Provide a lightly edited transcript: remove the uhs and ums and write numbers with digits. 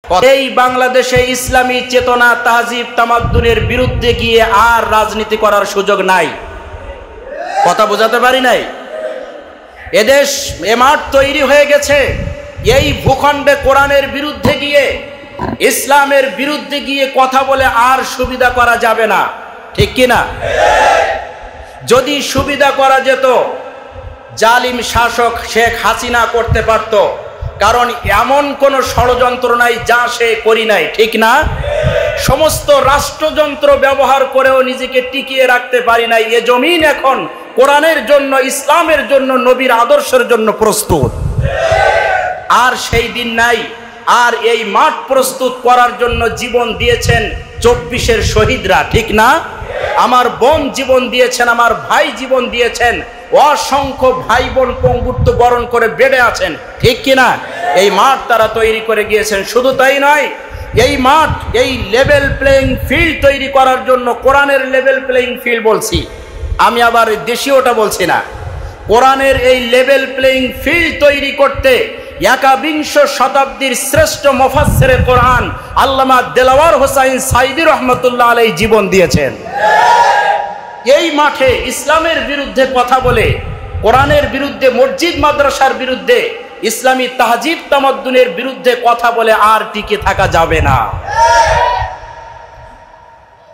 এই বাংলাদেশে ইসলামী চেতনা তাহজিব তামাদ্দুনের বিরুদ্ধে গিয়ে আর রাজনীতি করার সুযোগ নাই। কথা বোঝাতে পারি নাই? এদেশ এ মাঠ তৈরি হয়ে গেছে। এই ভূখণ্ডে কোরআনের বিরুদ্ধে গিয়ে, ইসলামের বিরুদ্ধে গিয়ে কথা বলে আর সুবিধা করা যাবে না, ঠিক কিনা? যদি সুবিধা করা যেত, জালিম শাসক শেখ হাসিনা করতে পারত, কারণ এমন কোন ষড়যন্ত্র নাই যা সে করি নাই, ঠিক না? সমস্ত রাষ্ট্রযন্ত্র ব্যবহার করেও নিজেকে টিকিয়ে রাখতে পারি নাই। এ জমিন এখন কোরআনের জন্য, ইসলামের জন্য, নবীর আদর্শের জন্য প্রস্তুত। আর সেই দিন নাই। আর এই মাঠ প্রস্তুত করার জন্য জীবন দিয়েছেন 24-এর শহীদরা, ঠিক না? আমার বোন জীবন দিয়েছেন, আমার ভাই জীবন দিয়েছেন, অসংখ্য ভাই বোন পঙ্গুত্ব বরণ করে বেড়ে আছেন, ঠিক কিনা? এই মাঠ তারা তৈরি করে গিয়েছেন। শুধু তাই নয়, এই মাঠ, এই লেভেল প্লেইং ফিল্ড তৈরি করার জন্য, কোরআনের লেভেল প্লেইং ফিল্ড বলছি আমি, আবার দেশীয়টা বলছি না, কোরআনের এই লেভেল প্লেইং ফিল্ড তৈরি করতে 21 শতাব্দীর শ্রেষ্ঠ মুফাসসিরে কোরআন আল্লামা দেলাওয়ার হোসাইন সাইদি রহমতুল্লাহ আলাইহি জীবন দিয়েছেন। এই মাঠে ইসলামের বিরুদ্ধে কথা বলে, কোরআনের বিরুদ্ধে, মসজিদ মাদ্রাসার বিরুদ্ধে, ইসলামী তাহজিব তামাদ্দুনের বিরুদ্ধে কথা বলে আর টিকে থাকা যাবে না।